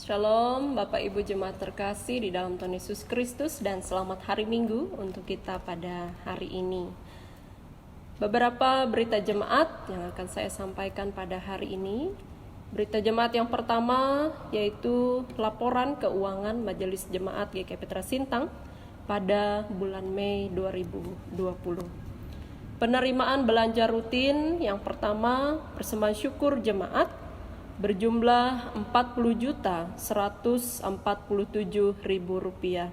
Shalom Bapak Ibu Jemaat terkasih di dalam Tuhan Yesus Kristus, dan selamat hari Minggu untuk kita pada hari ini. Beberapa berita jemaat yang akan saya sampaikan pada hari ini. Berita jemaat yang pertama yaitu laporan keuangan Majelis Jemaat GKI Petra Sintang pada bulan Mei 2020. Penerimaan belanja rutin yang pertama, persembahan syukur jemaat berjumlah Rp40.147.000.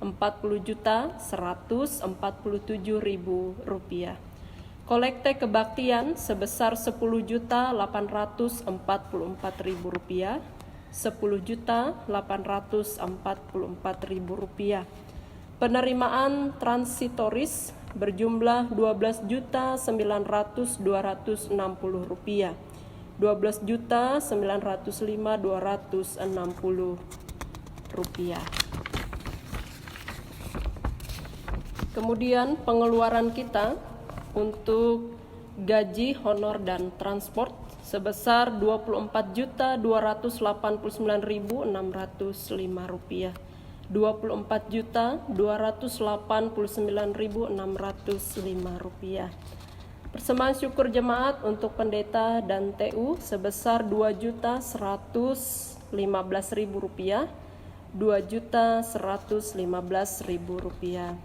Rp40.147.000. Kolekte kebaktian sebesar Rp10.844.000. Rp10.844.000. Penerimaan transitoris berjumlah Rp12.900.260. Rp12.905.260. Kemudian pengeluaran kita untuk gaji, honor, dan transport sebesar Rp24.289.605. Rp24.289.605. Persembahan syukur jemaat untuk pendeta dan TU sebesar Rp2.115.000. Rp2.115.000.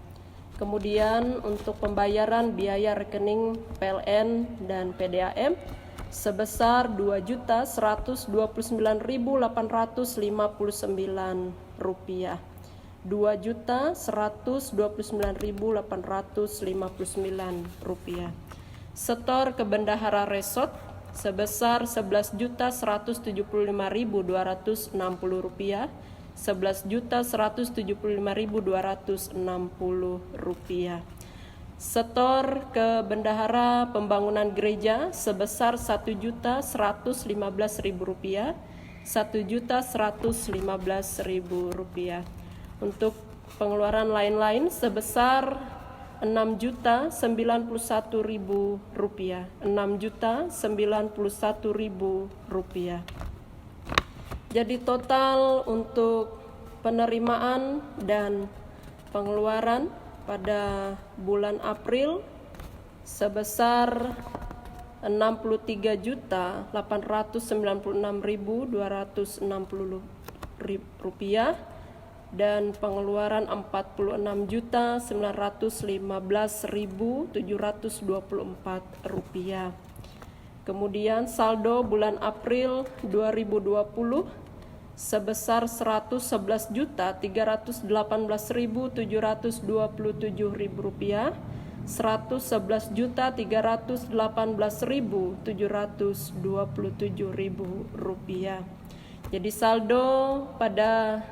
Kemudian untuk pembayaran biaya rekening PLN dan PDAM sebesar Rp2.129.859. Rp2.129.859. Setor ke Bendahara Resort sebesar Rp11.175.260. Rp11.175.260. Setor ke Bendahara Pembangunan Gereja sebesar Rp1.115.000. Rp1.115.000. Untuk pengeluaran lain-lain sebesar Rp6.091.000. Rp6.091.000. Jadi total untuk penerimaan dan pengeluaran pada bulan April sebesar Rp63.896.260 dan pengeluaran Rp46.915.724. Kemudian saldo bulan April 2020 sebesar Rp111.318.727. Rp111.318.727. Jadi saldo pada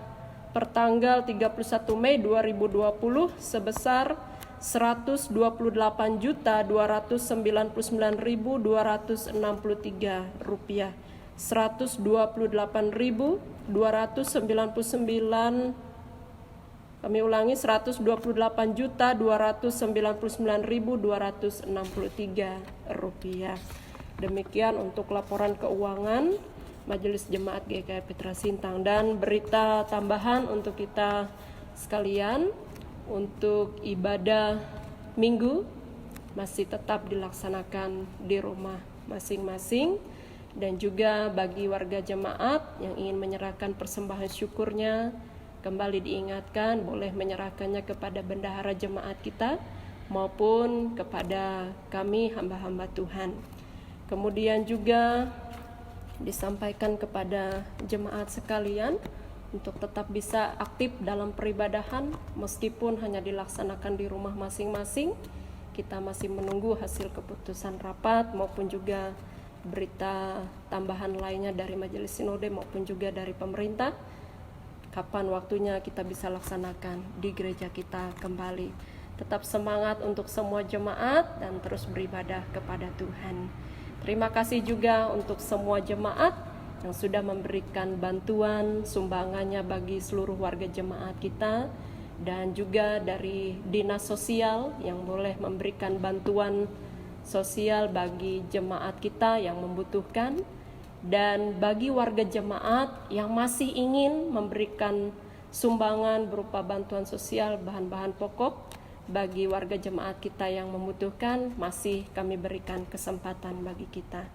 pertanggal 31 Mei 2020 sebesar Rp128.299.263. Rp128.299. Kami ulangi, Rp128.299.263. Demikian untuk laporan keuangan Majelis Jemaat GKI Petra Sintang. Dan berita tambahan untuk kita sekalian, untuk ibadah minggu masih tetap dilaksanakan di rumah masing-masing, dan juga bagi warga jemaat yang ingin menyerahkan persembahan syukurnya, kembali diingatkan boleh menyerahkannya kepada bendahara jemaat kita maupun kepada kami hamba-hamba Tuhan. Kemudian juga disampaikan kepada jemaat sekalian untuk tetap bisa aktif dalam peribadahan meskipun hanya dilaksanakan di rumah masing-masing. Kita masih menunggu hasil keputusan rapat maupun juga berita tambahan lainnya dari Majelis Sinode maupun juga dari pemerintah, kapan waktunya kita bisa laksanakan di gereja kita kembali. Tetap semangat untuk semua jemaat dan terus beribadah kepada Tuhan. Terima kasih juga untuk semua jemaat yang sudah memberikan bantuan sumbangannya bagi seluruh warga jemaat kita, dan juga dari dinas sosial yang boleh memberikan bantuan sosial bagi jemaat kita yang membutuhkan, Dan bagi warga jemaat yang masih ingin memberikan sumbangan berupa bantuan sosial, bahan-bahan pokok, bagi warga jemaat kita yang membutuhkan, masih kami berikan kesempatan bagi kita.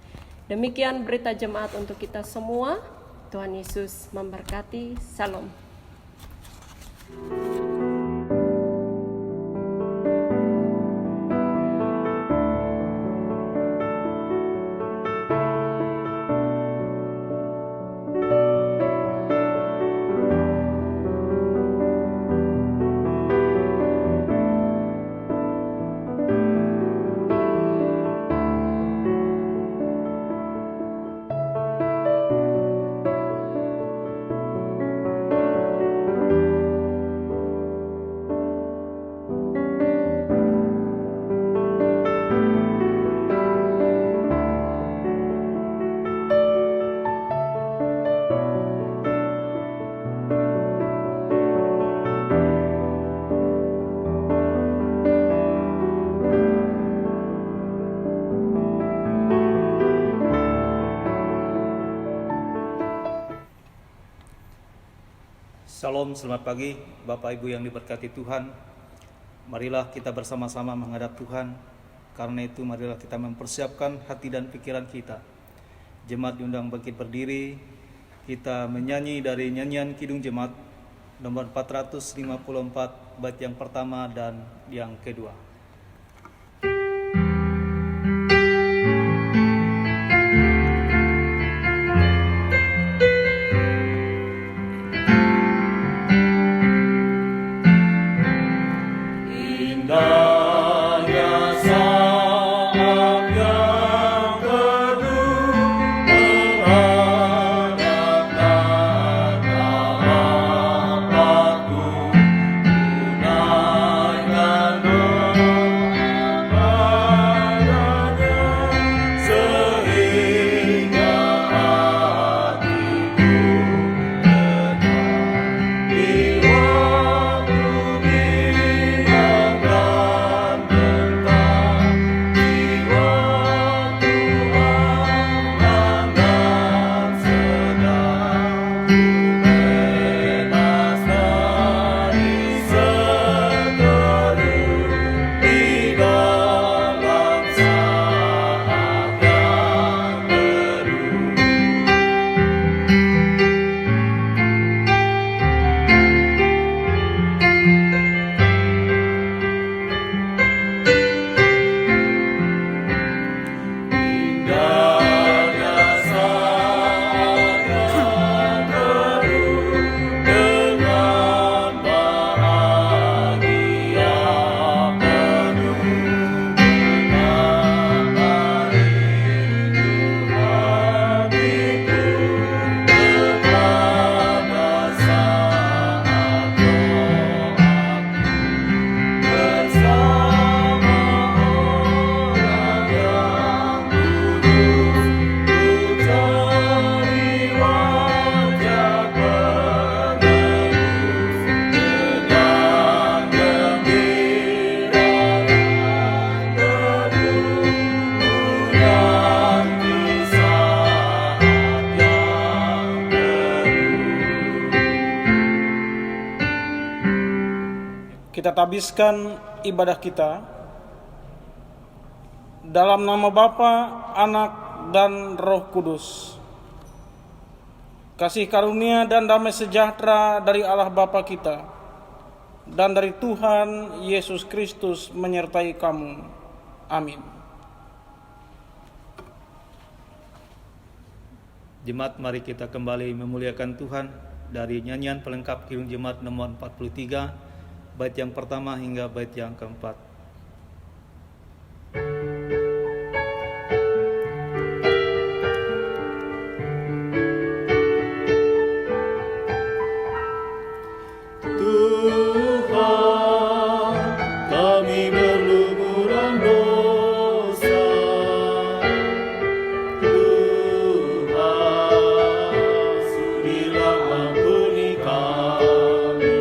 Demikian berita jemaat untuk kita semua. Tuhan Yesus memberkati. Salam. Salam, selamat pagi Bapak Ibu yang diberkati Tuhan. Marilah kita bersama-sama menghadap Tuhan. Karena itu marilah kita mempersiapkan hati dan pikiran kita. Jemaat diundang bangkit berdiri. Kita menyanyi dari nyanyian Kidung Jemaat nomor 454 bait yang pertama dan yang kedua. Kita tabiskan ibadah kita dalam nama Bapa, Anak, dan Roh Kudus. Kasih karunia dan damai sejahtera dari Allah Bapa kita dan dari Tuhan Yesus Kristus menyertai kamu. Amin. Jemaat, mari kita kembali memuliakan Tuhan dari nyanyian pelengkap Kidung Jemaat nomor 43, bait yang pertama hingga bait yang keempat. Tuhan, kami berlumuran dosa. Tuhan, sudilah ampuni kami.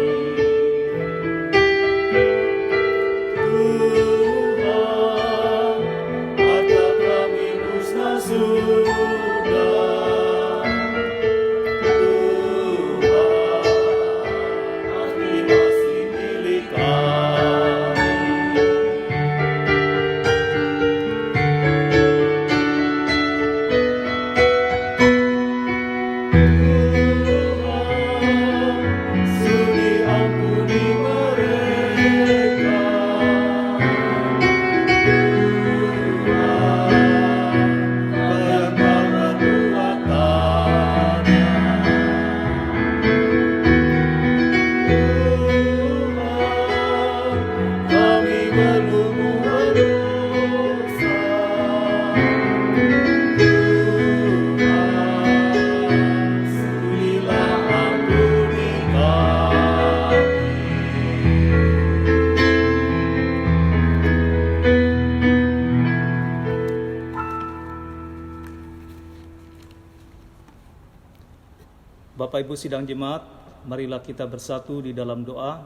Bapak Ibu sidang jemaat, marilah kita bersatu di dalam doa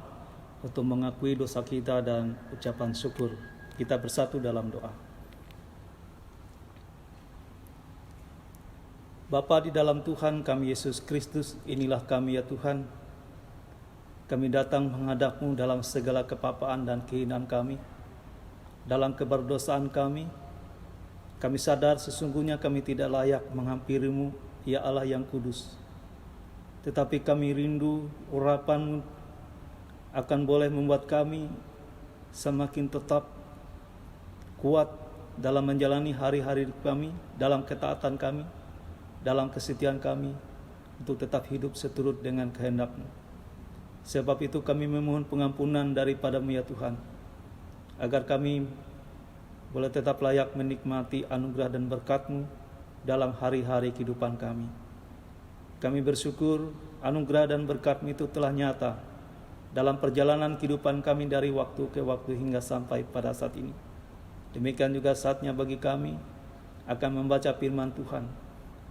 untuk mengakui dosa kita dan ucapan syukur. Kita bersatu dalam doa. Bapa di dalam Tuhan kami Yesus Kristus, inilah kami ya Tuhan. Kami datang menghadap-Mu dalam segala kepapaan dan kehinaan kami. Dalam keberdosaan kami sadar sesungguhnya kami tidak layak menghampiri-Mu, ya Allah yang kudus. Tetapi kami rindu urapan-Mu akan boleh membuat kami semakin tetap kuat dalam menjalani hari-hari kami, dalam ketaatan kami, dalam kesetiaan kami, untuk tetap hidup seturut dengan kehendak-Mu. Sebab itu kami memohon pengampunan daripada-Mu ya Tuhan, agar kami boleh tetap layak menikmati anugerah dan berkat-Mu dalam hari-hari kehidupan kami. Kami bersyukur anugerah dan berkat-Mu itu telah nyata dalam perjalanan kehidupan kami dari waktu ke waktu hingga sampai pada saat ini. Demikian juga saatnya bagi kami akan membaca firman Tuhan.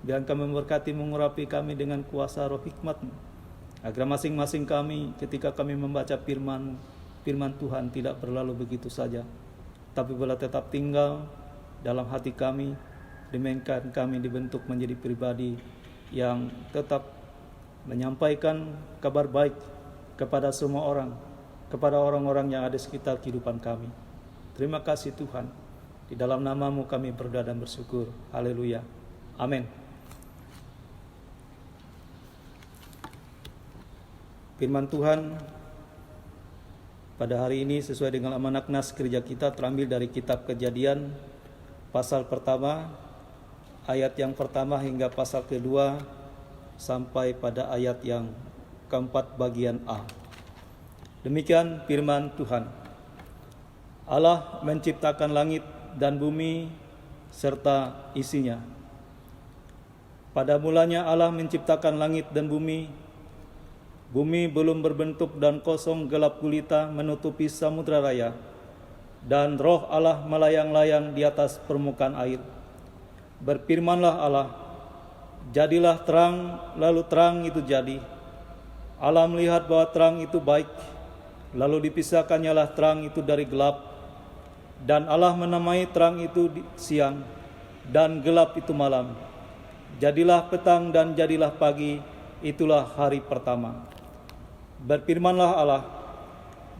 Biar kami memberkati mengurapi kami dengan kuasa roh hikmat-Mu, agar masing-masing kami ketika kami membaca firman Tuhan tidak berlalu begitu saja, tapi boleh tetap tinggal dalam hati kami, demikian kami dibentuk menjadi pribadi yang tetap menyampaikan kabar baik kepada semua orang, kepada orang-orang yang ada di sekitar kehidupan kami. Terima kasih Tuhan. Di dalam nama-Mu kami berdoa dan bersyukur. Haleluya. Amin. Firman Tuhan pada hari ini sesuai dengan amanat nas gereja kita terambil dari kitab Kejadian pasal pertama, ayat yang pertama hingga pasal kedua sampai pada ayat yang keempat bagian A. Demikian firman Tuhan. Allah menciptakan langit dan bumi serta isinya. Pada mulanya Allah menciptakan langit dan bumi. Bumi belum berbentuk dan kosong gelap gulita menutupi samudra raya, dan roh Allah melayang-layang di atas permukaan air. Berfirmanlah Allah, jadilah terang, lalu terang itu jadi. Allah melihat bahwa terang itu baik, lalu dipisahkannyalah terang itu dari gelap. Dan Allah menamai terang itu siang, dan gelap itu malam. Jadilah petang dan jadilah pagi, itulah hari pertama. Berfirmanlah Allah,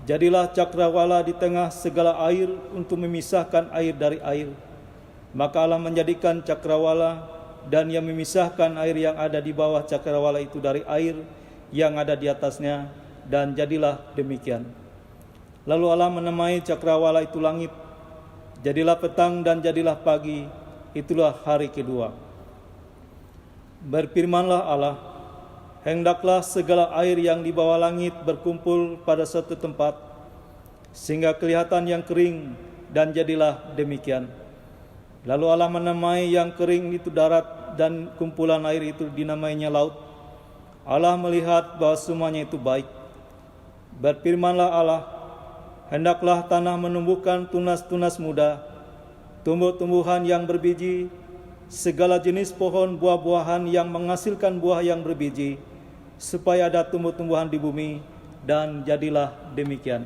jadilah cakrawala di tengah segala air untuk memisahkan air dari air. Maka Allah menjadikan cakrawala, dan Ia memisahkan air yang ada di bawah cakrawala itu dari air yang ada di atasnya, dan jadilah demikian. Lalu Allah menamai cakrawala itu langit. Jadilah petang dan jadilah pagi, itulah hari kedua. Berfirmanlah Allah, hendaklah segala air yang di bawah langit berkumpul pada satu tempat, sehingga kelihatan yang kering, dan jadilah demikian. Lalu Allah menamai yang kering itu darat, dan kumpulan air itu dinamainya laut. Allah melihat bahwa semuanya itu baik. Berfirmanlah Allah, hendaklah tanah menumbuhkan tunas-tunas muda, tumbuh-tumbuhan yang berbiji, segala jenis pohon buah-buahan yang menghasilkan buah yang berbiji, supaya ada tumbuh-tumbuhan di bumi, dan jadilah demikian.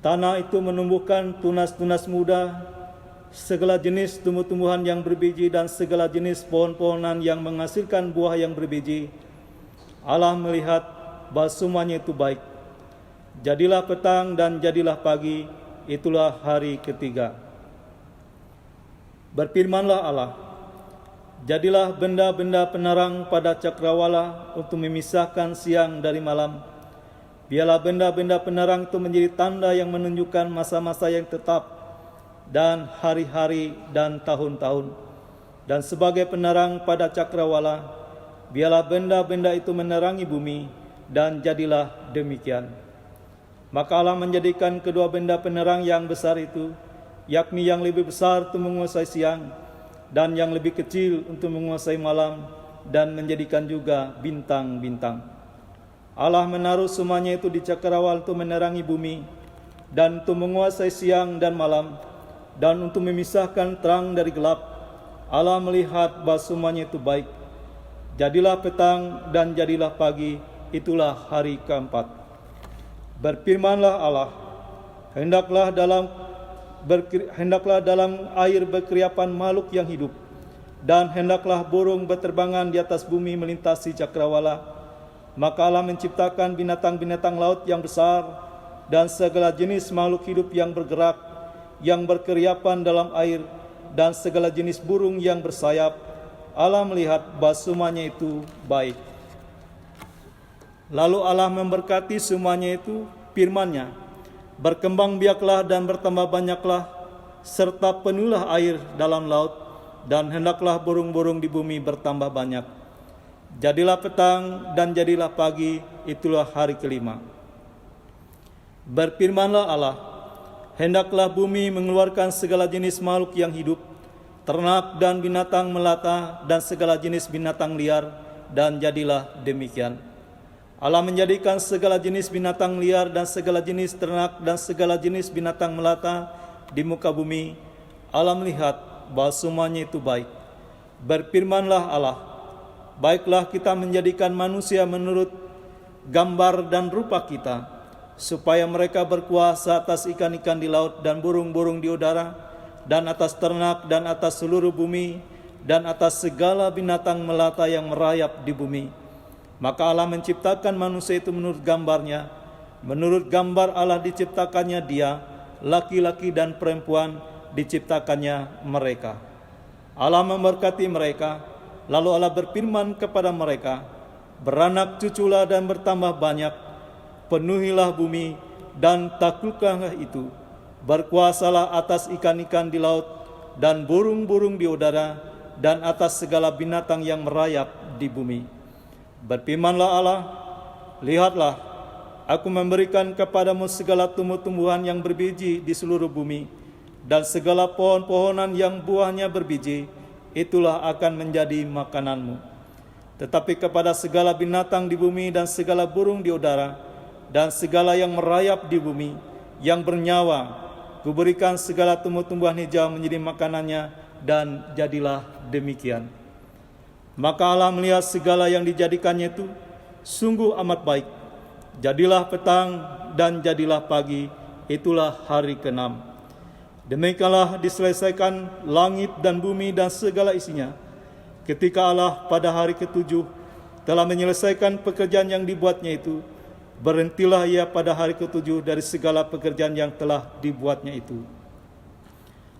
Tanah itu menumbuhkan tunas-tunas muda, segala jenis tumbuh-tumbuhan yang berbiji, dan segala jenis pohon-pohonan yang menghasilkan buah yang berbiji. Allah melihat bahwa semuanya itu baik. Jadilah petang dan jadilah pagi, itulah hari ketiga. Berfirmanlah Allah, jadilah benda-benda penerang pada cakrawala untuk memisahkan siang dari malam. Biarlah benda-benda penerang itu menjadi tanda yang menunjukkan masa-masa yang tetap, dan hari-hari dan tahun-tahun. Dan sebagai penerang pada cakrawala, biarlah benda-benda itu menerangi bumi, dan jadilah demikian. Maka Allah menjadikan kedua benda penerang yang besar itu, yakni yang lebih besar untuk menguasai siang, dan yang lebih kecil untuk menguasai malam, dan menjadikan juga bintang-bintang. Allah menaruh semuanya itu di cakrawala untuk menerangi bumi, dan untuk menguasai siang dan malam, dan untuk memisahkan terang dari gelap. Allah melihat bahwa semuanya itu baik. Jadilah petang dan jadilah pagi, itulah hari keempat. Berfirmanlah Allah, hendaklah dalam air berkeriapan makhluk yang hidup, dan hendaklah burung berterbangan di atas bumi melintasi cakrawala. Maka Allah menciptakan binatang-binatang laut yang besar dan segala jenis makhluk hidup yang bergerak, yang berkeriapan dalam air, dan segala jenis burung yang bersayap. Allah melihat bahwa semuanya itu baik. Lalu Allah memberkati semuanya itu, firman-Nya, berkembang biaklah dan bertambah banyaklah, serta penuhlah air dalam laut, dan hendaklah burung-burung di bumi bertambah banyak. Jadilah petang dan jadilah pagi, itulah hari kelima. Berfirmanlah Allah, hendaklah bumi mengeluarkan segala jenis makhluk yang hidup, ternak dan binatang melata dan segala jenis binatang liar, dan jadilah demikian. Allah menjadikan segala jenis binatang liar dan segala jenis ternak dan segala jenis binatang melata di muka bumi. Allah melihat bahwa semuanya itu baik. Berfirmanlah Allah, baiklah kita menjadikan manusia menurut gambar dan rupa kita, supaya mereka berkuasa atas ikan-ikan di laut dan burung-burung di udara, dan atas ternak, dan atas seluruh bumi, dan atas segala binatang melata yang merayap di bumi. Maka Allah menciptakan manusia itu menurut gambar-Nya. Menurut gambar Allah diciptakannya dia, laki-laki dan perempuan diciptakannya mereka. Allah memberkati mereka, lalu Allah berfirman kepada mereka, beranak cuculah dan bertambah banyak, penuhilah bumi dan taklukkanlah itu. Berkuasalah atas ikan-ikan di laut dan burung-burung di udara dan atas segala binatang yang merayap di bumi. Berfirmanlah Allah, lihatlah, aku memberikan kepadamu segala tumbuh-tumbuhan yang berbiji di seluruh bumi, dan segala pohon-pohonan yang buahnya berbiji, itulah akan menjadi makananmu. Tetapi kepada segala binatang di bumi dan segala burung di udara, dan segala yang merayap di bumi, yang bernyawa, kuberikan segala tumbuh-tumbuhan hijau menjadi makanannya, dan jadilah demikian. Maka Allah melihat segala yang dijadikannya itu sungguh amat baik. Jadilah petang dan jadilah pagi, itulah hari ke-6. Demikianlah diselesaikan langit dan bumi dan segala isinya. Ketika Allah pada hari ke-7 telah menyelesaikan pekerjaan yang dibuatnya itu, berhentilah ia pada hari ke-7 dari segala pekerjaan yang telah dibuatnya itu.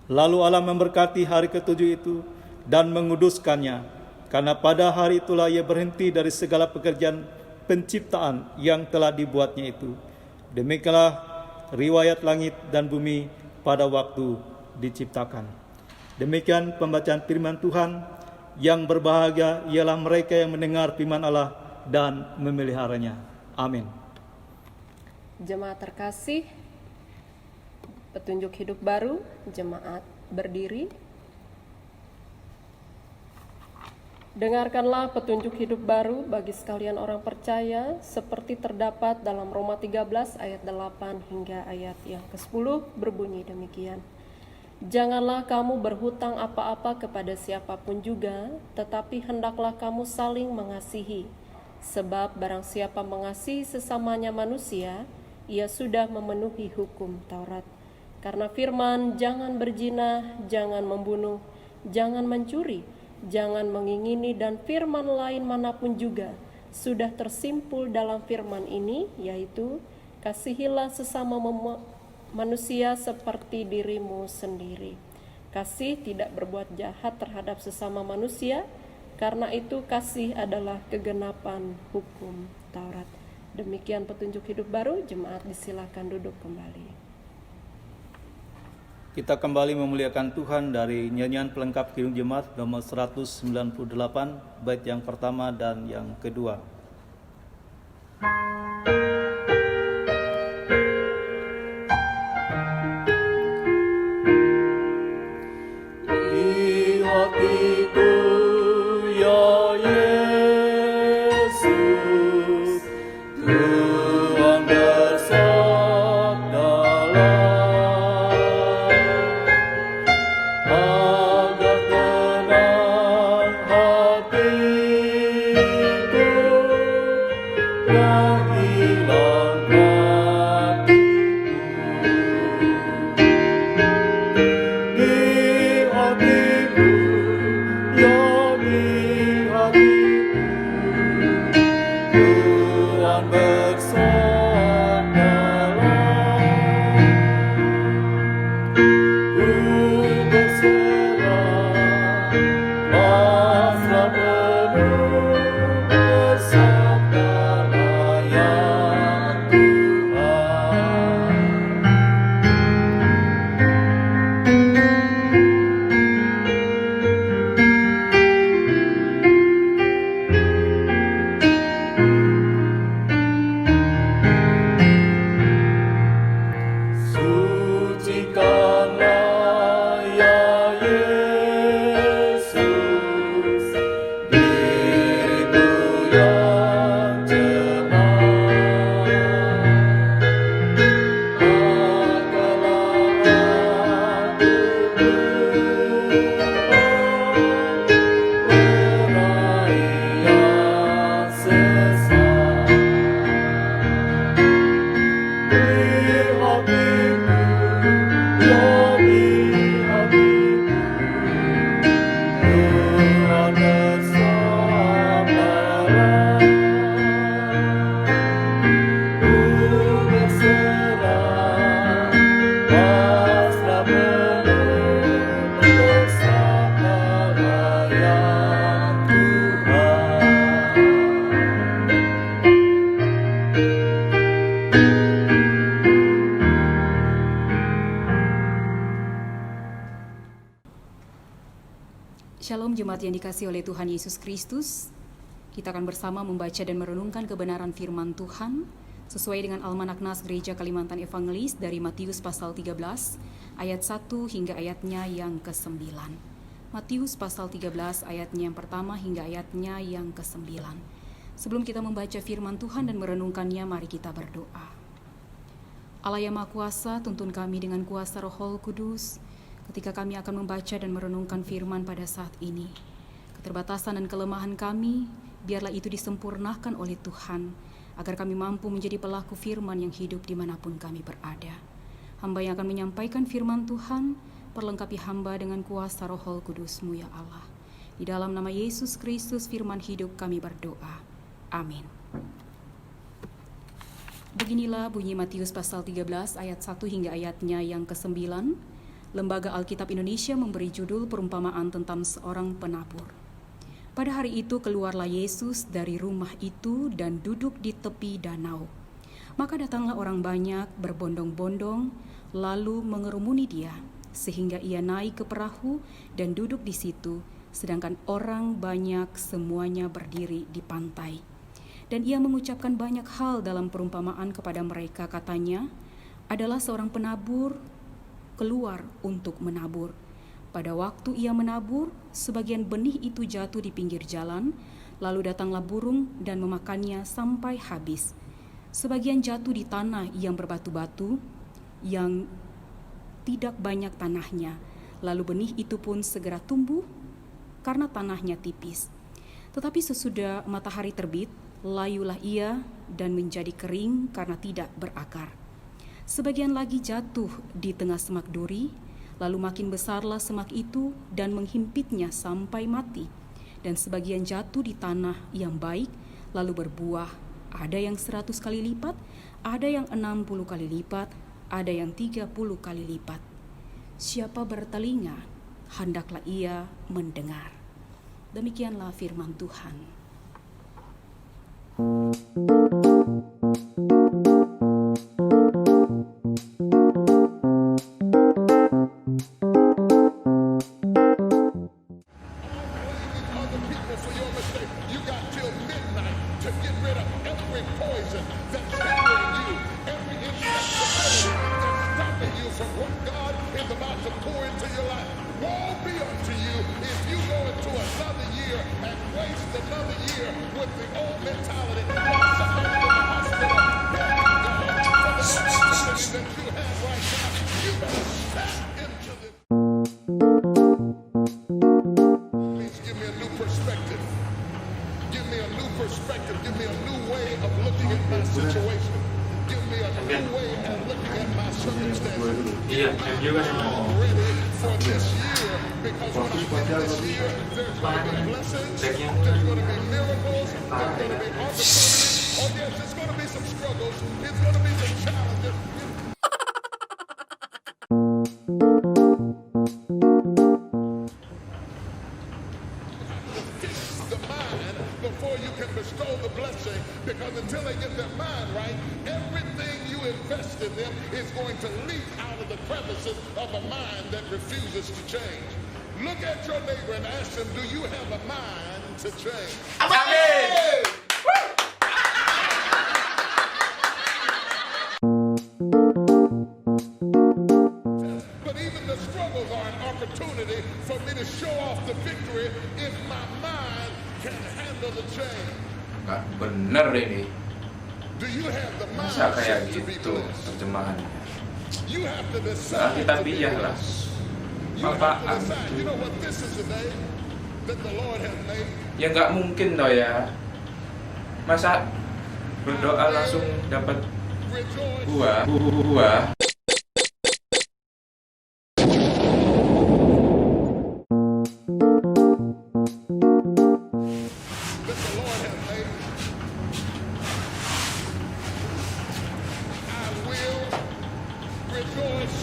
Lalu Allah memberkati hari ke-7 itu dan menguduskannya, karena pada hari itulah ia berhenti dari segala pekerjaan penciptaan yang telah dibuatnya itu. Demikianlah riwayat langit dan bumi pada waktu diciptakan. Demikian pembacaan firman Tuhan. Yang berbahagia ialah mereka yang mendengar firman Allah dan memeliharanya. Amin. Jemaat terkasih, petunjuk hidup baru, jemaat berdiri. Dengarkanlah petunjuk hidup baru bagi sekalian orang percaya seperti terdapat dalam Roma 13 ayat 8 hingga ayat yang ke-10 berbunyi demikian. Janganlah kamu berhutang apa-apa kepada siapapun juga, tetapi hendaklah kamu saling mengasihi. Sebab barang siapa mengasihi sesamanya manusia, ia sudah memenuhi hukum Taurat. Karena firman, jangan berzina, jangan membunuh, jangan mencuri, jangan mengingini, dan firman lain manapun juga sudah tersimpul dalam firman ini, yaitu kasihilah sesama manusia seperti dirimu sendiri. Kasih tidak berbuat jahat terhadap sesama manusia, karena itu kasih adalah kegenapan hukum Taurat. Demikian petunjuk hidup baru, jemaat disilakan duduk kembali. Kita kembali memuliakan Tuhan dari nyanyian pelengkap Kidung Jemaat nomor 198, bait yang pertama dan yang kedua. Di hatiku ya Yesus, Tuhan bersabdalah, agar tenang hatiku Shalom jemaat yang dikasihi oleh Tuhan Yesus Kristus. Kita akan bersama membaca dan merenungkan kebenaran firman Tuhan sesuai dengan Almanak Nas Gereja Kalimantan Evangelis dari Matius pasal 13 ayat 1 hingga ayatnya yang ke-9. Matius pasal 13 ayatnya yang pertama hingga ayatnya yang ke-9. Sebelum kita membaca firman Tuhan dan merenungkannya, mari kita berdoa. Allah yang Maha Kuasa, tuntun kami dengan kuasa Roh Kudus ketika kami akan membaca dan merenungkan firman pada saat ini. Keterbatasan dan kelemahan kami, biarlah itu disempurnakan oleh Tuhan, agar kami mampu menjadi pelaku firman yang hidup dimanapun kami berada. Hamba yang akan menyampaikan firman Tuhan, perlengkapi hamba dengan kuasa Roh Kudus-Mu ya Allah. Di dalam nama Yesus Kristus firman hidup kami berdoa. Amin. Beginilah bunyi Matius pasal 13 ayat 1 hingga ayatnya yang ke-9. Lembaga Alkitab Indonesia memberi judul perumpamaan tentang seorang penabur. Pada hari itu keluarlah Yesus dari rumah itu dan duduk di tepi danau. Maka datanglah orang banyak berbondong-bondong lalu mengerumuni dia, sehingga ia naik ke perahu dan duduk di situ, sedangkan orang banyak semuanya berdiri di pantai. Dan ia mengucapkan banyak hal dalam perumpamaan kepada mereka, katanya, adalah seorang penabur keluar untuk menabur. Pada waktu ia menabur, sebagian benih itu jatuh di pinggir jalan, lalu datanglah burung dan memakannya sampai habis. Sebagian jatuh di tanah yang berbatu-batu, yang tidak banyak tanahnya, lalu benih itu pun segera tumbuh karena tanahnya tipis. Tetapi sesudah matahari terbit, layulah ia dan menjadi kering karena tidak berakar. Sebagian lagi jatuh di tengah semak duri, lalu makin besarlah semak itu dan menghimpitnya sampai mati. Dan sebagian jatuh di tanah yang baik, lalu berbuah, ada yang 100 kali lipat, ada yang 60 kali lipat, ada yang 30 kali lipat. Siapa bertelinga, hendaklah ia mendengar. Demikianlah firman Tuhan. Before you can bestow the blessing, because until they get their mind right, everything you invest in them is going to leak out of the crevices of a mind that refuses to change. Look at your neighbor and ask them, do you have a mind to change? Amen. But even the struggles are an opportunity for me to show off the victory if my mind can handle the change. Nggak bener ini. Do you have the Masa kayak mindset to be gitu blessed? terjemahannya. You have to Nah, decide kita to be biar lah. blessed. You have to Apaan decide. itu? You know what? This is the day that the Lord has made. Ya nggak mungkin toh ya. Masa berdoa langsung dapat Rejoice. buah. That the Lord has made. I will rejoice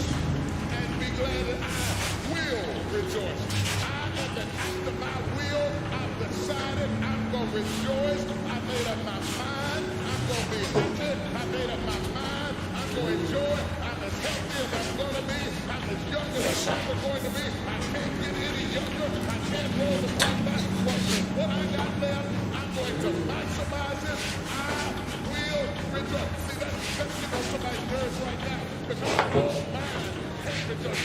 and be glad that I will rejoice. I, at the act of my will, I've decided I'm going to rejoice. I made up my mind. I'm going to be happy. I made up my mind. I'm going to enjoy. I'm as healthy as I'm going to be. I'm as young as I'm ever going to be. I can't get any younger. I can't roll the clock back. Well, with what I got left, I'm going to maximize it. I will rejoice. See, that's you know somebody's nerves right now because the whole mind can't rejoice.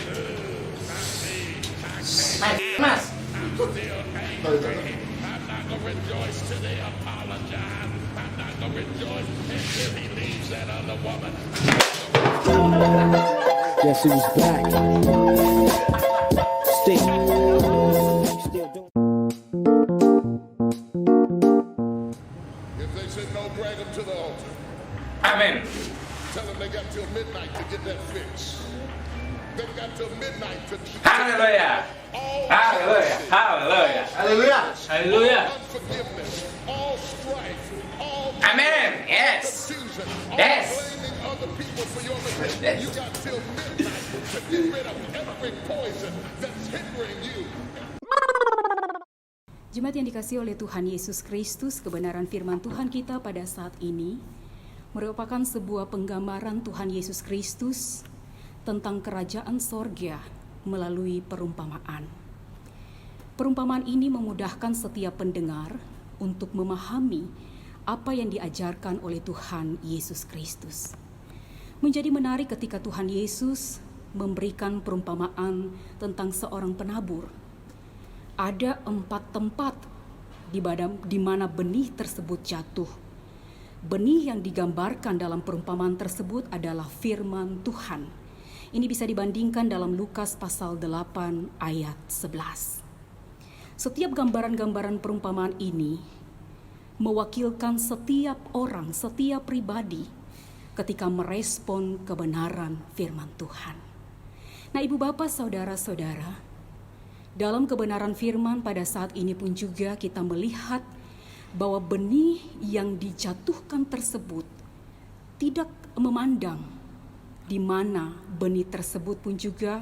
Mas. I'm still angry. I'm not going to rejoice till they apologize. I'm not going to rejoice until he leaves that other woman. Guess who's back? Still doing. If they say no, drag them to the altar. Amin. Tell them they got till midnight to get that fixed. They've got till midnight to Haleluya. all Haleluya. jealousy, Haleluya. Haleluya. Haleluya. all unforgiveness, all strife, all Amen. Yes. confusion, all Yes. blaming other people for your mistakes. You got till midnight to get rid of every poison that's hindering you. Jemaat yang dikasihi oleh Tuhan Yesus Kristus, kebenaran firman Tuhan kita pada saat ini merupakan sebuah penggambaran Tuhan Yesus Kristus tentang kerajaan sorga melalui perumpamaan. Perumpamaan ini memudahkan setiap pendengar untuk memahami apa yang diajarkan oleh Tuhan Yesus Kristus. Menjadi menarik ketika Tuhan Yesus memberikan perumpamaan tentang seorang penabur. Ada 4 tempat di mana benih tersebut jatuh. Benih yang digambarkan dalam perumpamaan tersebut adalah firman Tuhan. Ini bisa dibandingkan dalam Lukas pasal 8 ayat 11. Setiap gambaran-gambaran perumpamaan ini mewakilkan setiap orang, setiap pribadi ketika merespon kebenaran firman Tuhan. Nah, Ibu Bapak, Saudara-saudara, dalam kebenaran firman pada saat ini pun juga kita melihat bahwa benih yang dijatuhkan tersebut tidak memandang di mana benih tersebut pun juga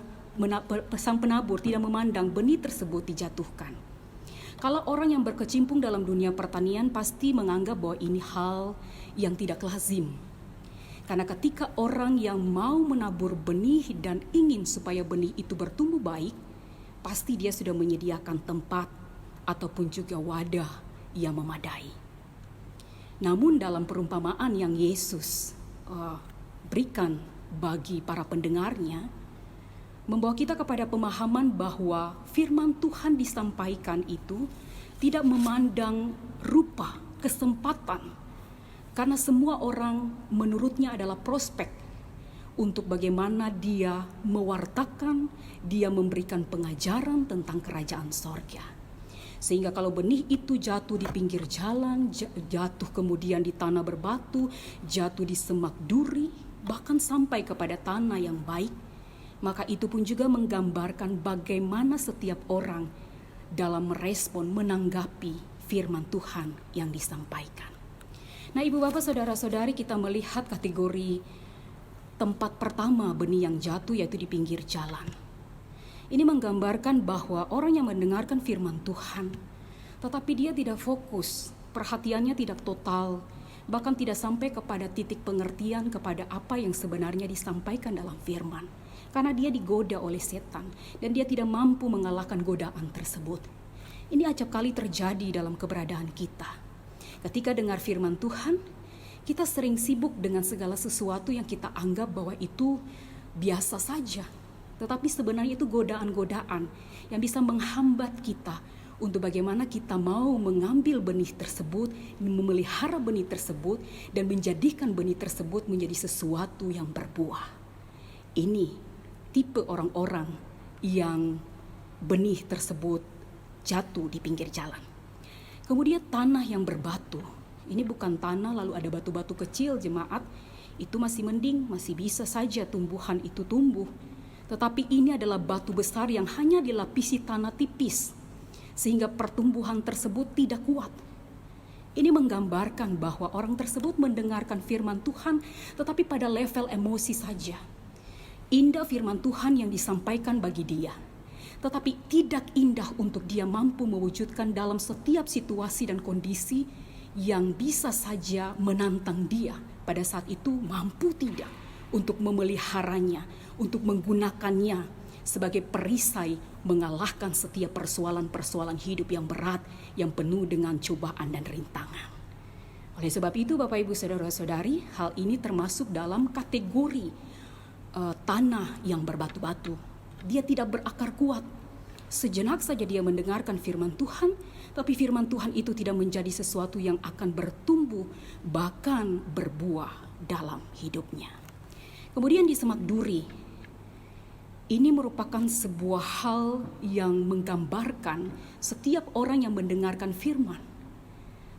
sang penabur tidak memandang benih tersebut dijatuhkan. Kalau orang yang berkecimpung dalam dunia pertanian pasti menganggap bahwa ini hal yang tidak lazim. Karena ketika orang yang mau menabur benih dan ingin supaya benih itu bertumbuh baik, pasti dia sudah menyediakan tempat ataupun juga wadah yang memadai. Namun dalam perumpamaan yang Yesus berikan bagi para pendengarnya, membawa kita kepada pemahaman bahwa firman Tuhan disampaikan itu tidak memandang rupa, kesempatan, karena semua orang menurutnya adalah prospek untuk bagaimana dia mewartakan, dia memberikan pengajaran tentang kerajaan sorga. Sehingga kalau benih itu jatuh di pinggir jalan, jatuh kemudian di tanah berbatu, jatuh di semak duri, bahkan sampai kepada tanah yang baik, maka itu pun juga menggambarkan bagaimana setiap orang dalam merespon, menanggapi firman Tuhan yang disampaikan. Nah, Ibu Bapak, Saudara-saudari, kita melihat kategori tempat pertama benih yang jatuh yaitu di pinggir jalan. Ini menggambarkan bahwa orang yang mendengarkan firman Tuhan, tetapi dia tidak fokus, perhatiannya tidak total, bahkan tidak sampai kepada titik pengertian kepada apa yang sebenarnya disampaikan dalam firman. Karena dia digoda oleh setan dan dia tidak mampu mengalahkan godaan tersebut. Ini acap kali terjadi dalam keberadaan kita. Ketika dengar firman Tuhan, kita sering sibuk dengan segala sesuatu yang kita anggap bahwa itu biasa saja. Tetapi sebenarnya itu godaan-godaan yang bisa menghambat kita untuk bagaimana kita mau mengambil benih tersebut, memelihara benih tersebut, dan menjadikan benih tersebut menjadi sesuatu yang berbuah. Ini tipe orang-orang yang benih tersebut jatuh di pinggir jalan. Kemudian tanah yang berbatu. Ini bukan tanah lalu ada batu-batu kecil, jemaat. Itu masih mending, masih bisa saja tumbuhan itu tumbuh. Tetapi ini adalah batu besar yang hanya dilapisi tanah tipis, sehingga pertumbuhan tersebut tidak kuat. Ini menggambarkan bahwa orang tersebut mendengarkan firman Tuhan, tetapi pada level emosi saja. Indah firman Tuhan yang disampaikan bagi dia, tetapi tidak indah untuk dia mampu mewujudkan dalam setiap situasi dan kondisi yang bisa saja menantang dia pada saat itu mampu tidak untuk memeliharanya, untuk menggunakannya sebagai perisai mengalahkan setiap persoalan-persoalan hidup yang berat, yang penuh dengan cobaan dan rintangan. Oleh sebab itu, Bapak Ibu Saudara-saudari, hal ini termasuk dalam kategori tanah yang berbatu-batu. Dia tidak berakar kuat. Sejenak saja dia mendengarkan firman Tuhan, tapi firman Tuhan itu tidak menjadi sesuatu yang akan bertumbuh, bahkan berbuah dalam hidupnya. Kemudian di semak duri, ini merupakan sebuah hal yang menggambarkan setiap orang yang mendengarkan firman,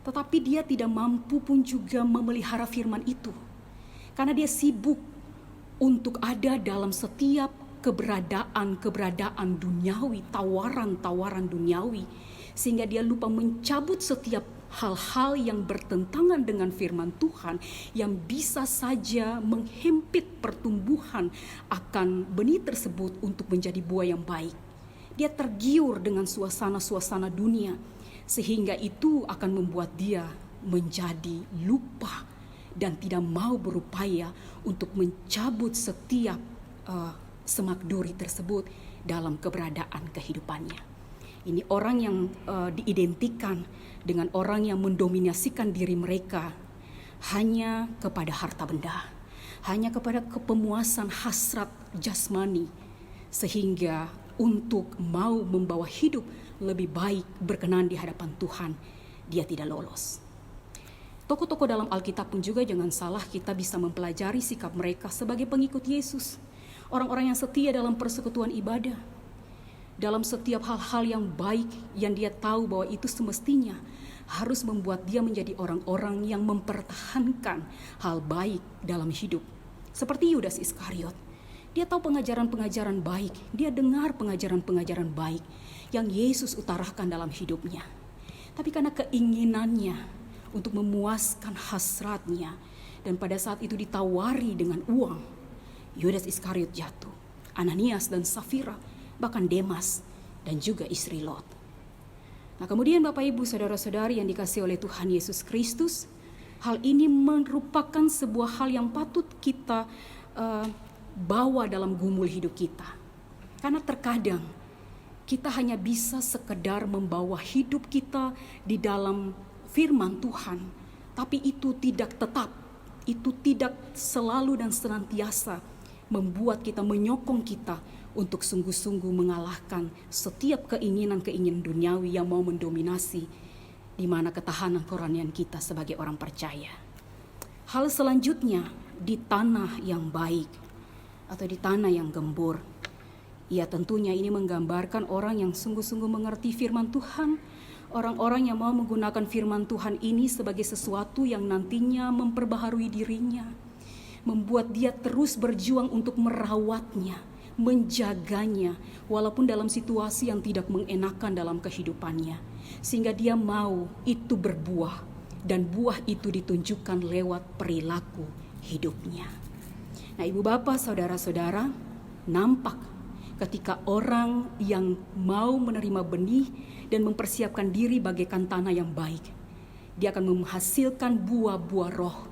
tetapi dia tidak mampu pun juga memelihara firman itu, karena dia sibuk untuk ada dalam setiap keberadaan duniawi, tawaran duniawi, sehingga dia lupa mencabut setiap hal-hal yang bertentangan dengan firman Tuhan yang bisa saja menghimpit pertumbuhan akan benih tersebut untuk menjadi buah yang baik. Dia tergiur dengan suasana-suasana dunia, sehingga itu akan membuat dia menjadi lupa dan tidak mau berupaya untuk mencabut setiap semak duri tersebut dalam keberadaan kehidupannya. Ini orang yang diidentikan dengan orang yang mendominasikan diri mereka hanya kepada harta benda, hanya kepada kepemuasan hasrat jasmani, sehingga untuk mau membawa hidup lebih baik berkenan di hadapan Tuhan, dia tidak lolos. Tokoh-tokoh dalam Alkitab pun juga jangan salah, kita bisa mempelajari sikap mereka sebagai pengikut Yesus. Orang-orang yang setia dalam persekutuan ibadah, dalam setiap hal-hal yang baik yang dia tahu bahwa itu semestinya harus membuat dia menjadi orang-orang yang mempertahankan hal baik dalam hidup. Seperti Yudas Iskariot, dia tahu pengajaran-pengajaran baik, dia dengar pengajaran-pengajaran baik yang Yesus utarakan dalam hidupnya. Tapi karena keinginannya untuk memuaskan hasratnya, dan pada saat itu ditawari dengan uang, Yudas Iskariot jatuh. Ananias dan Safira, bahkan Demas dan juga istri Lot. Nah, kemudian Bapak Ibu Saudara-saudari yang dikasihi oleh Tuhan Yesus Kristus, hal ini merupakan sebuah hal yang patut kita bawa dalam gumul hidup kita. Karena terkadang kita hanya bisa sekedar membawa hidup kita di dalam firman Tuhan, tapi itu tidak tetap, itu tidak selalu dan senantiasa membuat kita, menyokong kita untuk sungguh-sungguh mengalahkan setiap keinginan-keinginan duniawi yang mau mendominasi di mana ketahanan kerohanian kita sebagai orang percaya. Hal selanjutnya, di tanah yang baik atau di tanah yang gembur. Ya, tentunya ini menggambarkan orang yang sungguh-sungguh mengerti firman Tuhan, orang-orang yang mau menggunakan firman Tuhan ini sebagai sesuatu yang nantinya memperbaharui dirinya, membuat dia terus berjuang untuk merawatnya, menjaganya, walaupun dalam situasi yang tidak mengenakan dalam kehidupannya, sehingga dia mau itu berbuah, dan buah itu ditunjukkan lewat perilaku hidupnya. Nah, Ibu Bapak, Saudara-saudara, nampak ketika orang yang mau menerima benih dan mempersiapkan diri bagaikan tanah yang baik, dia akan menghasilkan buah-buah roh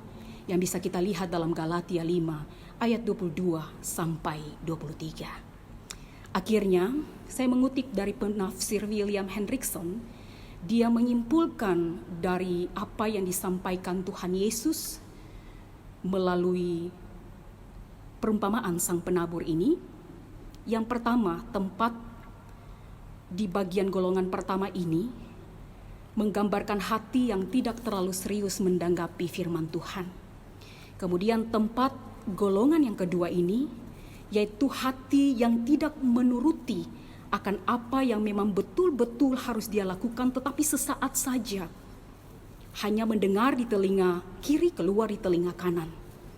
yang bisa kita lihat dalam Galatia 5 ayat 22 sampai 23. Akhirnya, saya mengutip dari penafsir William Hendrickson. Dia menyimpulkan dari apa yang disampaikan Tuhan Yesus melalui perumpamaan sang penabur ini. Yang pertama, tempat di bagian golongan pertama ini menggambarkan hati yang tidak terlalu serius menanggapi firman Tuhan. Kemudian tempat golongan yang kedua ini, yaitu hati yang tidak menuruti akan apa yang memang betul-betul harus dia lakukan, tetapi sesaat saja. Hanya mendengar di telinga kiri, keluar di telinga kanan.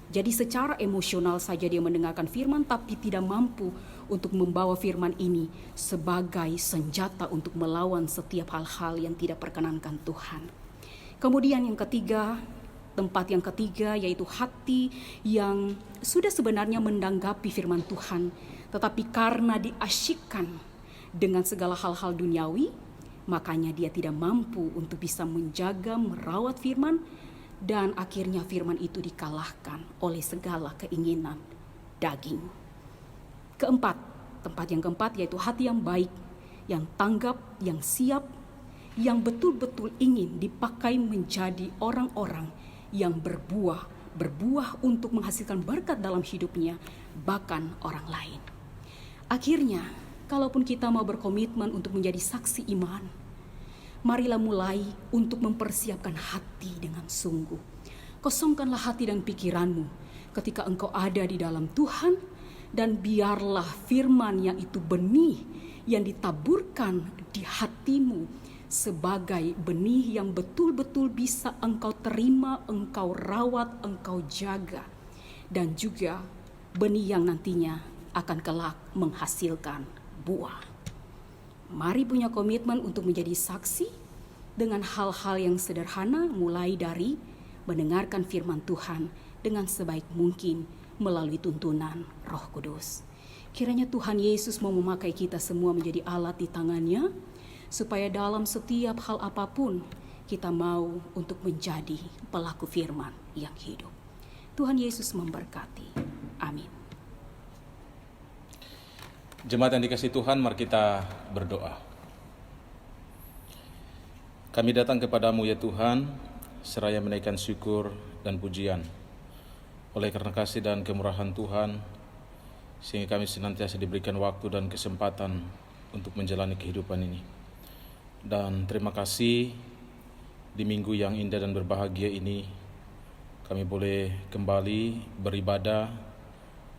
Jadi secara emosional saja dia mendengarkan firman, tapi tidak mampu untuk membawa firman ini sebagai senjata untuk melawan setiap hal-hal yang tidak perkenankan Tuhan. Kemudian yang ketiga, tempat yang ketiga yaitu hati yang sudah sebenarnya menanggapi firman Tuhan, tetapi karena diasyikkan dengan segala hal-hal duniawi, makanya dia tidak mampu untuk bisa menjaga, merawat firman, dan akhirnya firman itu dikalahkan oleh segala keinginan daging. Keempat, tempat yang keempat yaitu hati yang baik yang tanggap, yang siap, yang betul-betul ingin dipakai menjadi orang-orang yang berbuah untuk menghasilkan berkat dalam hidupnya, bahkan orang lain. Akhirnya, kalaupun kita mau berkomitmen untuk menjadi saksi iman, marilah mulai untuk mempersiapkan hati dengan sungguh. Kosongkanlah hati dan pikiranmu ketika engkau ada di dalam Tuhan, dan biarlah firman yang itu benih yang ditaburkan di hatimu sebagai benih yang betul-betul bisa engkau terima, engkau rawat, engkau jaga, dan juga benih yang nantinya akan kelak menghasilkan buah. Mari punya komitmen untuk menjadi saksi dengan hal-hal yang sederhana, mulai dari mendengarkan firman Tuhan dengan sebaik mungkin melalui tuntunan Roh Kudus. Kiranya Tuhan Yesus mau memakai kita semua menjadi alat di tangannya, supaya dalam setiap hal apapun kita mau untuk menjadi pelaku firman yang hidup. Tuhan Yesus memberkati. Amin. Jemaat yang dikasihi Tuhan, mari kita berdoa. Kami datang kepadamu ya Tuhan, seraya menaikkan syukur dan pujian. Oleh karena kasih dan kemurahan Tuhan, sehingga kami senantiasa diberikan waktu dan kesempatan untuk menjalani kehidupan ini. Dan terima kasih di minggu yang indah dan berbahagia ini, kami boleh kembali beribadah,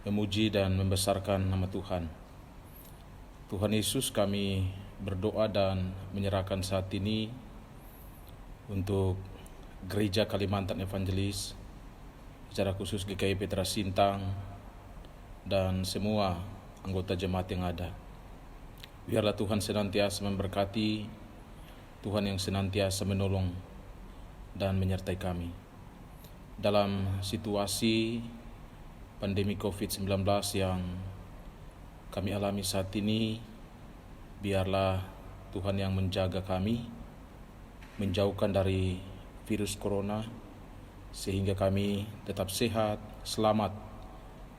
memuji dan membesarkan nama Tuhan. Tuhan Yesus, kami berdoa dan menyerahkan saat ini untuk Gereja Kalimantan Evangelis, secara khusus GKI Petra Sintang, dan semua anggota jemaat yang ada. Biarlah Tuhan senantiasa memberkati, Tuhan yang senantiasa menolong dan menyertai kami. Dalam situasi pandemi COVID-19 yang kami alami saat ini, biarlah Tuhan yang menjaga kami, menjauhkan dari virus corona, sehingga kami tetap sehat, selamat,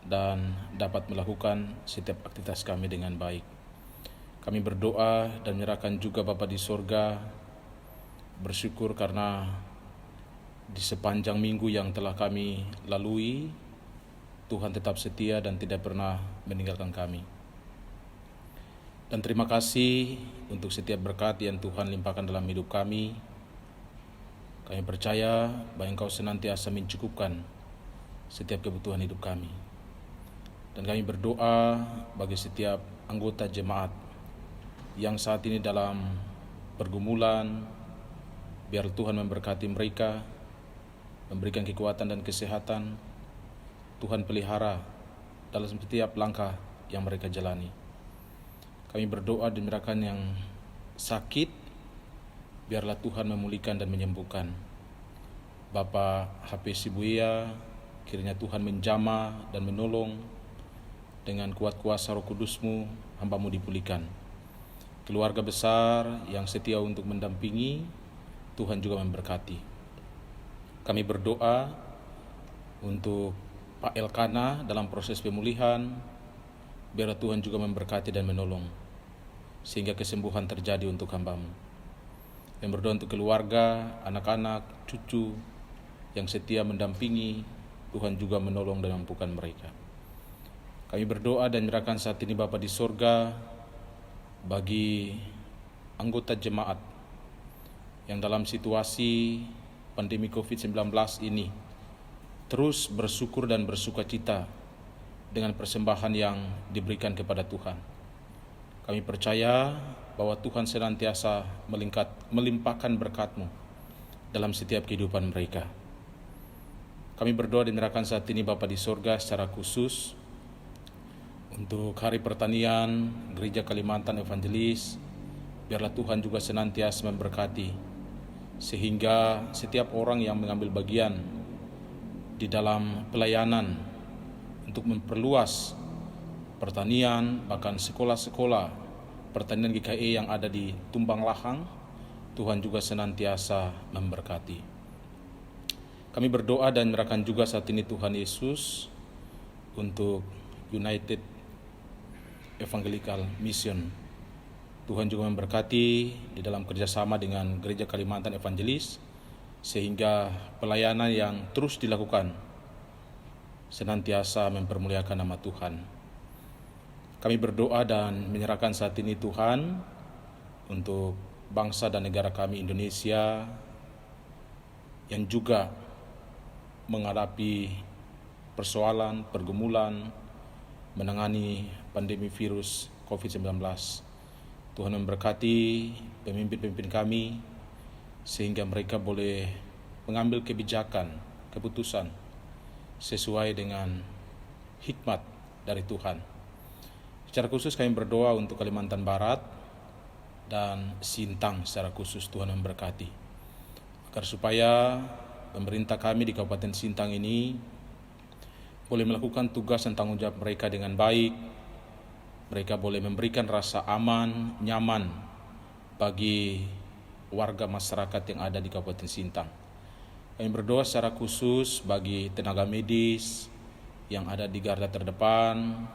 dan dapat melakukan setiap aktivitas kami dengan baik. Kami berdoa dan menyerahkan juga Bapa di sorga, bersyukur karena di sepanjang minggu yang telah kami lalui, Tuhan tetap setia dan tidak pernah meninggalkan kami. Dan terima kasih untuk setiap berkat yang Tuhan limpahkan dalam hidup kami. Kami percaya bahwa Engkau senantiasa mencukupkan setiap kebutuhan hidup kami. Dan kami berdoa bagi setiap anggota jemaat yang saat ini dalam pergumulan, biar Tuhan memberkati mereka, memberikan kekuatan dan kesehatan. Tuhan pelihara dalam setiap langkah yang mereka jalani. Kami berdoa dan menyerahkan yang sakit, biarlah Tuhan memulihkan dan menyembuhkan. Bapak HP Sibuya, kiranya Tuhan menjamah dan menolong dengan kuat kuasa Roh Kudus-Mu, hamba-Mu dipulihkan. Keluarga besar yang setia untuk mendampingi, Tuhan juga memberkati. Kami berdoa untuk Pak Elkana dalam proses pemulihan, biarlah Tuhan juga memberkati dan menolong, sehingga kesembuhan terjadi untuk hamba-Mu. Yang berdoa untuk keluarga, anak-anak, cucu yang setia mendampingi, Tuhan juga menolong dan mampukan mereka. Kami berdoa dan menyerahkan saat ini Bapa di sorga bagi anggota jemaat yang dalam situasi pandemi COVID-19 ini terus bersyukur dan bersukacita dengan persembahan yang diberikan kepada Tuhan. Kami percaya bahwa Tuhan senantiasa melimpahkan berkat-Mu dalam setiap kehidupan mereka. Kami berdoa dan menyerahkan saat ini Bapa di sorga secara khusus untuk Hari Pertanian Gereja Kalimantan Evangelis. Biarlah Tuhan juga senantiasa memberkati, sehingga setiap orang yang mengambil bagian di dalam pelayanan untuk memperluas pertanian, bahkan sekolah-sekolah pertanian GKI yang ada di Tumbang Lahang, Tuhan juga senantiasa memberkati. Kami berdoa dan menyerahkan juga saat ini Tuhan Yesus untuk United Evangelical Mission. Tuhan juga memberkati di dalam kerjasama dengan Gereja Kalimantan Evangelis, sehingga pelayanan yang terus dilakukan senantiasa mempermuliakan nama Tuhan. Kami berdoa dan menyerahkan saat ini Tuhan untuk bangsa dan negara kami Indonesia yang juga menghadapi persoalan, pergumulan, menangani pandemi virus COVID-19. Tuhan memberkati pemimpin-pemimpin kami sehingga mereka boleh mengambil kebijakan, keputusan sesuai dengan hikmat dari Tuhan. Secara khusus kami berdoa untuk Kalimantan Barat dan Sintang secara khusus. Tuhan memberkati agar supaya pemerintah kami di Kabupaten Sintang ini boleh melakukan tugas dan tanggung jawab mereka dengan baik. Mereka boleh memberikan rasa aman, nyaman bagi warga masyarakat yang ada di Kabupaten Sintang. Kami berdoa secara khusus bagi tenaga medis yang ada di garda terdepan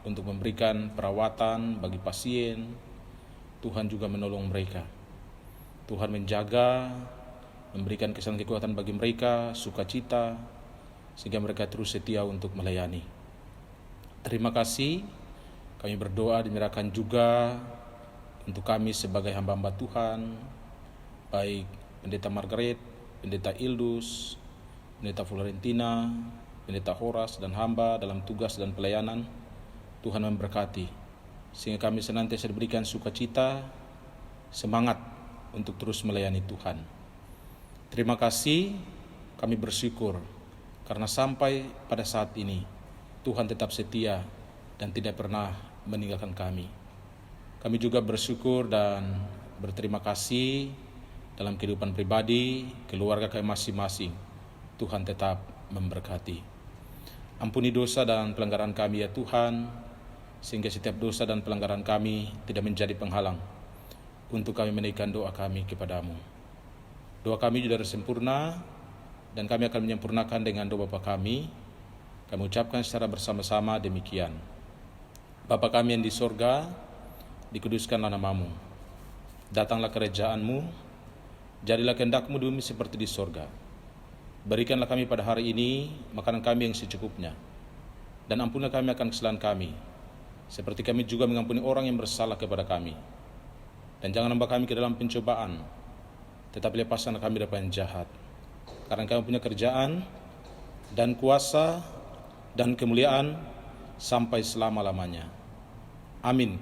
untuk memberikan perawatan bagi pasien. Tuhan juga menolong mereka. Tuhan menjaga, memberikan kesenangan kekuatan bagi mereka, sukacita, sehingga mereka terus setia untuk melayani. Terima kasih. Kami berdoa dan menyerahkan juga untuk kami sebagai hamba-hamba Tuhan, baik Pendeta Margaret, Pendeta Ildus, Pendeta Florentina, Pendeta Horas, dan hamba dalam tugas dan pelayanan. Tuhan memberkati, sehingga kami senantiasa diberikan sukacita, semangat untuk terus melayani Tuhan. Terima kasih, kami bersyukur karena sampai pada saat ini Tuhan tetap setia dan tidak pernah meninggalkan kami. Kami juga bersyukur dan berterima kasih dalam kehidupan pribadi, keluarga kami masing-masing. Tuhan tetap memberkati. Ampuni dosa dan pelanggaran kami ya Tuhan, sehingga setiap dosa dan pelanggaran kami tidak menjadi penghalang untuk kami menaikkan doa kami kepadamu. Doa kami sudah sempurna, dan kami akan menyempurnakan dengan doa Bapa kami. Kami ucapkan secara bersama-sama demikian. Bapa kami yang di sorga, dikuduskanlah namamu. Datanglah kerajaan-Mu, jadilah kehendak-Mu di bumi seperti di sorga. Berikanlah kami pada hari ini makanan kami yang secukupnya, dan ampunilah kami akan kesalahan kami, seperti kami juga mengampuni orang yang bersalah kepada kami. Dan jangan membawa kami ke dalam pencobaan, tetapi lepaskanlah kami dari yang jahat. Karena kami punya kerjaan dan kuasa dan kemuliaan sampai selama-lamanya. Amin.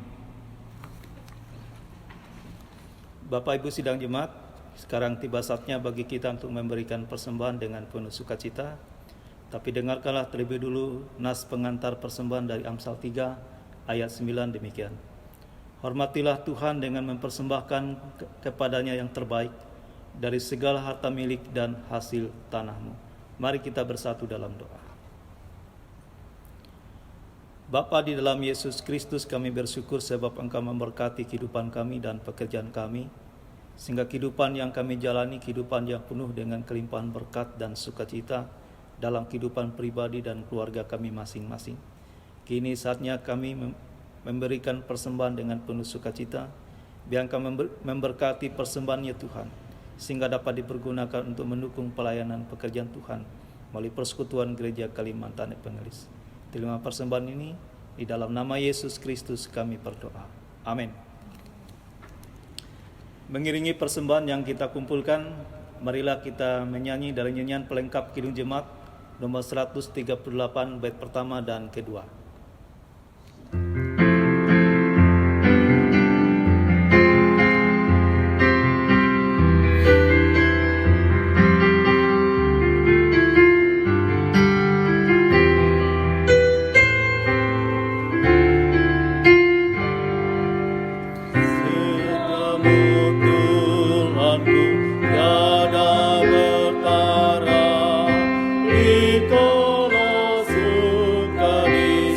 Bapak Ibu sidang jemaat, sekarang tiba saatnya bagi kita untuk memberikan persembahan dengan penuh sukacita. Tapi dengarkanlah terlebih dulu nas pengantar persembahan dari Amsal 3 ayat 9 demikian. Hormatilah Tuhan dengan mempersembahkan kepadanya yang terbaik dari segala harta milik dan hasil tanahmu. Mari kita bersatu dalam doa. Bapa di dalam Yesus Kristus, kami bersyukur sebab Engkau memberkati kehidupan kami dan pekerjaan kami, sehingga kehidupan yang kami jalani, kehidupan yang penuh dengan kelimpahan berkat dan sukacita dalam kehidupan pribadi dan keluarga kami masing-masing. Kini saatnya kami memberikan persembahan dengan penuh sukacita. Biar Engkau memberkati persembahannya Tuhan, sehingga dapat dipergunakan untuk mendukung pelayanan pekerjaan Tuhan melalui persekutuan Gereja Kalimantan Evangelis. Terima persembahan ini di dalam nama Yesus Kristus kami berdoa. Amin. Mengiringi persembahan yang kita kumpulkan, marilah kita menyanyi dari nyanyian pelengkap Kidung Jemaat nomor 138 bait pertama dan kedua. Di kola suka di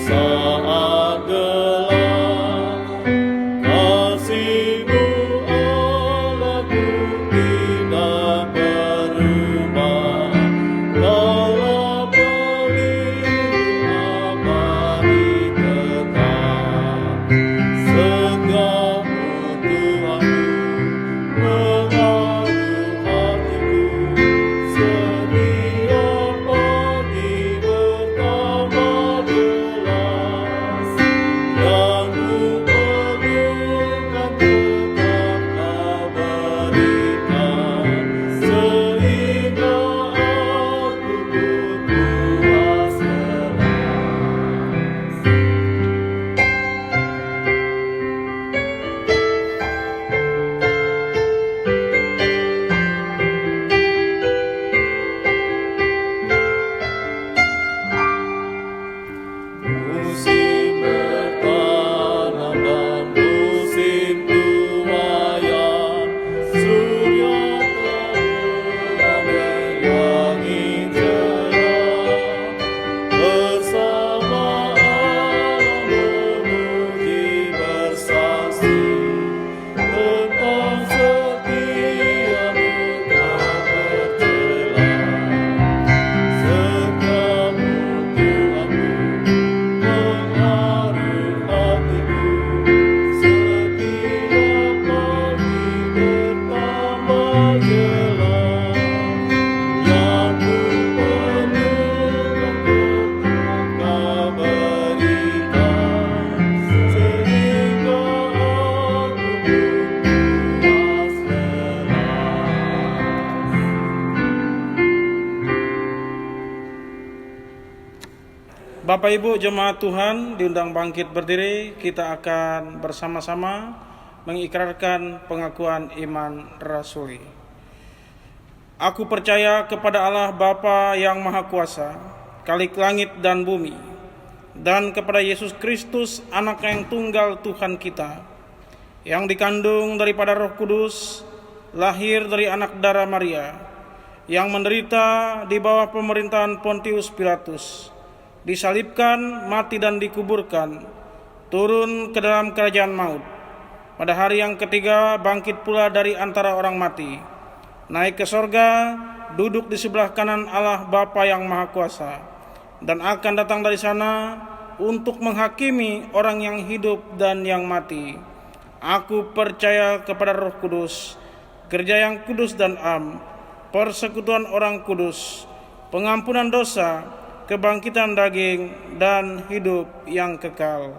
Bapak Ibu jemaat Tuhan diundang bangkit berdiri, kita akan bersama-sama mengikrarkan pengakuan iman rasuli. Aku percaya kepada Allah Bapa yang Maha Kuasa, Khalik langit dan bumi, dan kepada Yesus Kristus, Anak yang tunggal Tuhan kita, yang dikandung daripada Roh Kudus, lahir dari anak darah Maria, yang menderita di bawah pemerintahan Pontius Pilatus, disalibkan, mati dan dikuburkan, turun ke dalam kerajaan maut. Pada hari yang ketiga bangkit pula dari antara orang mati, naik ke sorga, duduk di sebelah kanan Allah Bapa yang Maha Kuasa, dan akan datang dari sana untuk menghakimi orang yang hidup dan yang mati. Aku percaya kepada Roh Kudus, gereja yang kudus dan am, persekutuan orang kudus, pengampunan dosa, kebangkitan daging, dan hidup yang kekal.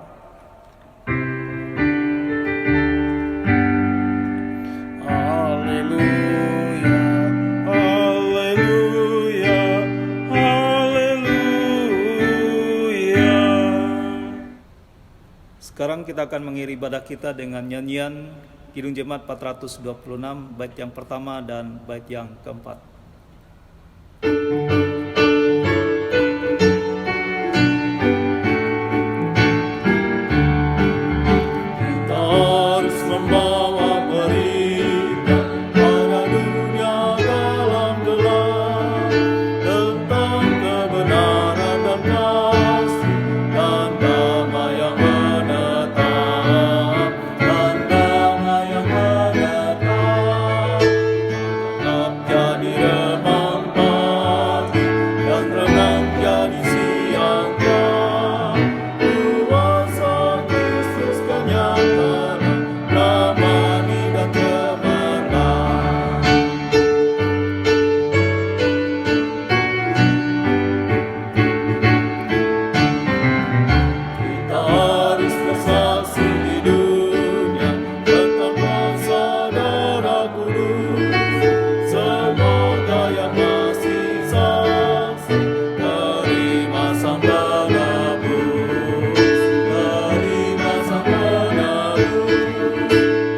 Haleluya, haleluya, haleluya. Sekarang kita akan mengakhiri ibadah kita dengan nyanyian Kidung Jemaat 426, bait yang pertama dan bait yang keempat. Kita harus membawa berita pada dunia dalam gelap tentang kebenaran dan kasih dan damai yang menetap, dan damai yang menetap. Gelap jadi remang pagi dan remang jadi siang terang. Kuasa Kristus kenyataan, damai dan kemenangan. Kita harus bersaksi di dunia tentang kuasa darah kudus. Semoga yang masih saksi terima sang penebus, terima sang penebus.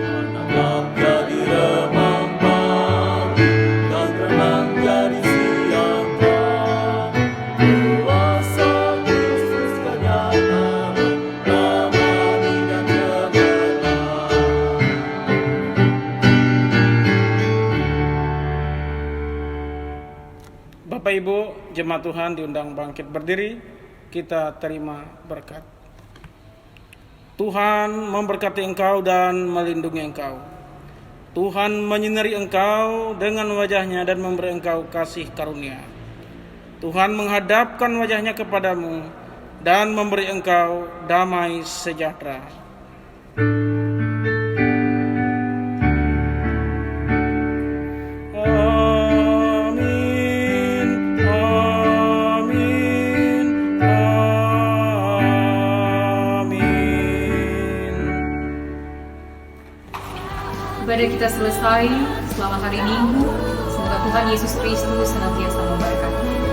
Karena gelap jadi remang pagi dan remang jadi siang terang. Kuasa Kristus kenyataan, damai dan kemenangan. Bapak Ibu jemaat Tuhan diundang bangkit berdiri, kita terima berkat. Tuhan memberkati engkau dan melindungi engkau. Tuhan menyinari engkau dengan wajahnya dan memberi engkau kasih karunia. Tuhan menghadapkan wajahnya kepadamu dan memberi engkau damai sejahtera. Amin, amin, amin. Ibadah kita selesai. Selamat hari Minggu. Semoga Tuhan Yesus Kristus senantiasa memberkati.